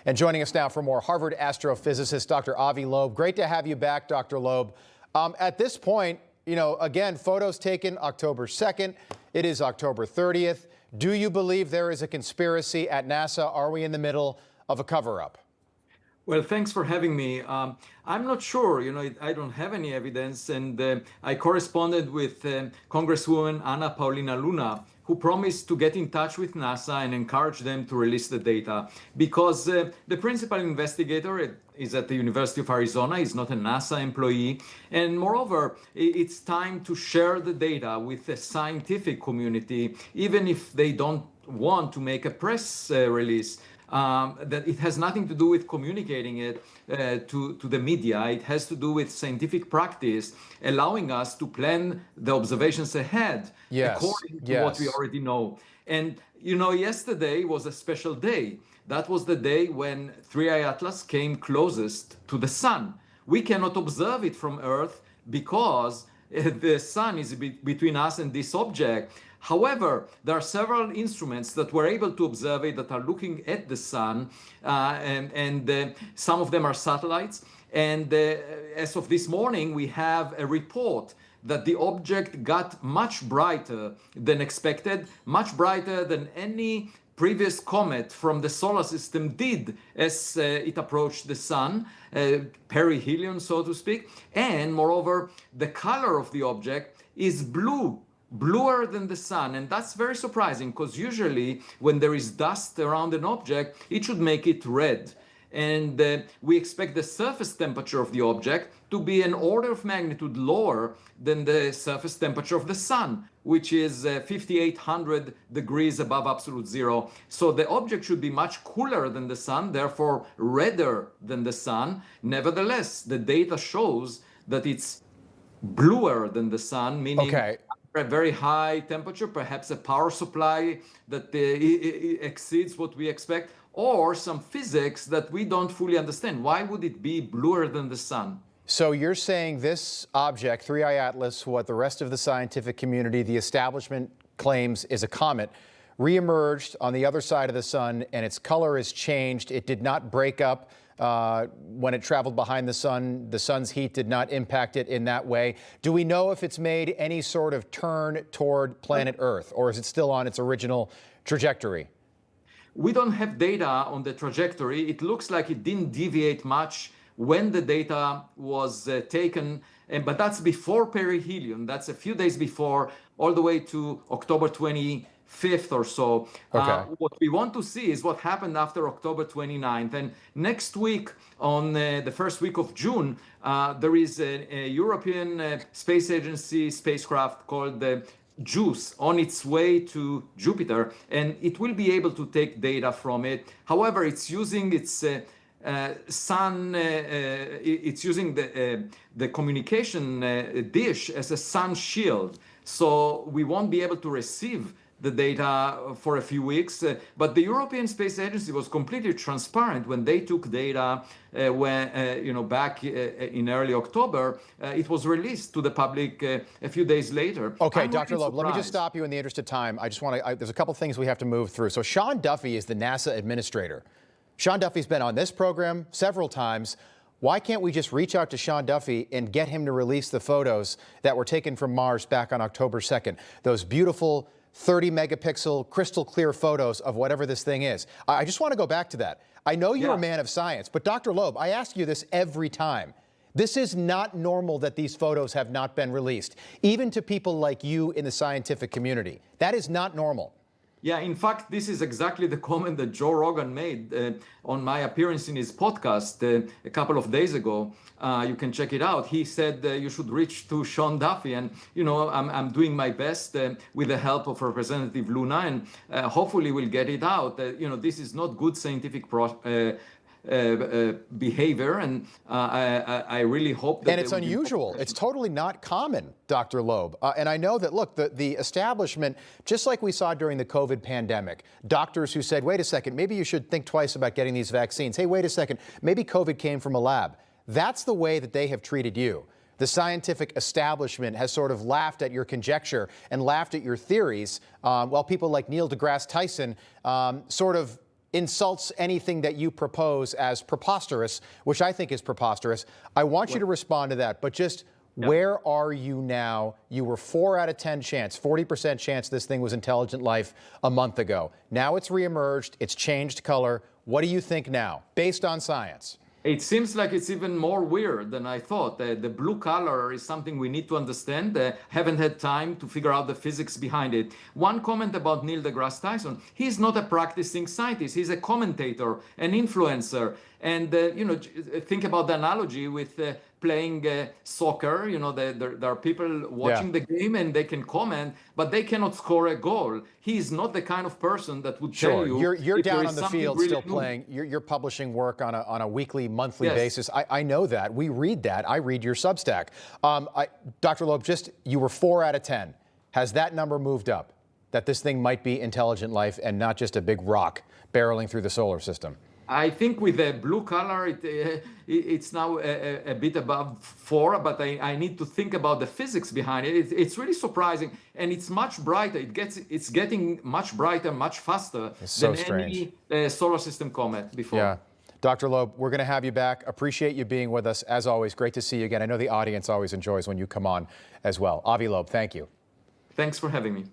And joining us now for more, Harvard astrophysicist Dr. Avi Loeb. Great to have you back, Dr. Loeb. At this point, again, photos taken October 2nd. It is October 30th. Do you believe there is a conspiracy at NASA? Are we in the middle of a cover-up? Well, thanks for having me. I'm not sure, I don't have any evidence, and I corresponded with Congresswoman Anna Paulina Luna, who promised to get in touch with NASA and encourage them to release the data, because the principal investigator is at the University of Arizona. He's not a NASA employee. And moreover, it's time to share the data with the scientific community, even if they don't want to make a press release. That it has nothing to do with communicating it to the media. It has to do with scientific practice, allowing us to plan the observations ahead according to what we already know. And, yesterday was a special day. That was the day when 3I Atlas came closest to the sun. We cannot observe it from Earth because the sun is between us and this object. However, there are several instruments that were able to observe it that are looking at the sun, and some of them are satellites. And as of this morning, we have a report that the object got much brighter than expected, much brighter than any previous comet from the solar system did as it approached the sun, perihelion, so to speak. And moreover, the color of the object is bluer than the sun, and that's very surprising, because usually when there is dust around an object, it should make it red. And we expect the surface temperature of the object to be an order of magnitude lower than the surface temperature of the sun, which is 5,800 degrees above absolute zero. So the object should be much cooler than the sun, therefore redder than the sun. Nevertheless, the data shows that it's bluer than the sun, meaning a very high temperature, perhaps a power supply that exceeds what we expect, or some physics that we don't fully understand. Why would it be bluer than the sun? So you're saying this object, 3I Atlas, what the rest of the scientific community, the establishment claims is a comet, reemerged on the other side of the sun, and its color has changed. It did not break up when it traveled behind the sun. The sun's heat did not impact it in that way. Do we know if it's made any sort of turn toward planet Earth, or is it still on its original trajectory? We don't have data on the trajectory. It looks like it didn't deviate much when the data was taken, but that's before perihelion. That's a few days before, all the way to October 25th or so. What we want to see is what happened after October 29th. And next week, on the first week of June, there is a European Space Agency spacecraft called JUICE on its way to Jupiter, and it will be able to take data from it. However, it's using its it's using the communication dish as a sun shield. So we won't be able to receive the data for a few weeks, but the European Space Agency was completely transparent when they took data back in early October. It was released to the public a few days later. Okay, Dr. Loeb, let me just stop you in the interest of time. I just want to, there's a couple things we have to move through. So Sean Duffy is the NASA administrator. Sean Duffy's been on this program several times. Why can't we just reach out to Sean Duffy and get him to release the photos that were taken from Mars back on October 2nd? Those beautiful 30 megapixel crystal clear photos of whatever this thing is. I just want to go back to that. I know you're a man of science, but Dr. Loeb, I ask you this every time. This is not normal that these photos have not been released, even to people like you in the scientific community. That is not normal. Yeah, in fact, this is exactly the comment that Joe Rogan made on my appearance in his podcast a couple of days ago. You can check it out. He said you should reach to Sean Duffy, and I'm doing my best with the help of Representative Luna, and hopefully we'll get it out. This is not good scientific behavior, and I really hope that. And it's unusual. It's totally not common, Dr. Loeb. And I know that, look, the establishment, just like we saw during the COVID pandemic, doctors who said, wait a second, maybe you should think twice about getting these vaccines. Hey, wait a second, maybe COVID came from a lab. That's the way that they have treated you. The scientific establishment has sort of laughed at your conjecture and laughed at your theories, while people like Neil deGrasse Tyson sort of insults anything that you propose as preposterous, which I think is preposterous. I want you to respond to that, but just where are you now? You were 4 out of 10 chance, 40% chance this thing was intelligent life a month ago. Now it's reemerged, it's changed color. What do you think now, based on science? It seems like it's even more weird than I thought. The blue color is something we need to understand. Haven't had time to figure out the physics behind it. One comment about Neil deGrasse Tyson: he's not a practicing scientist. He's a commentator, an influencer. And think about the analogy with playing soccer. There are people watching the game and they can comment, but they cannot score a goal. He is not the kind of person that would tell you. You're down on the field really still playing. You're publishing work on a weekly, monthly basis. I know that. We read that. I read your Substack. Dr. Loeb, you were 4 out of 10. Has that number moved up? That this thing might be intelligent life and not just a big rock barreling through the solar system? I think with the blue color, it's now a bit above 4, but I need to think about the physics behind it. It's really surprising, and it's much brighter. It's getting much brighter, much faster than any solar system comet before. Yeah. Dr. Loeb, we're going to have you back. Appreciate you being with us, as always. Great to see you again. I know the audience always enjoys when you come on as well. Avi Loeb, thank you. Thanks for having me.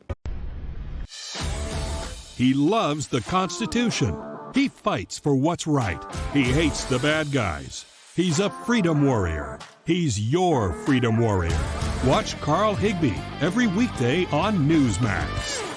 He loves the Constitution. He fights for what's right. He hates the bad guys. He's a freedom warrior. He's your freedom warrior. Watch Carl Higbie every weekday on Newsmax.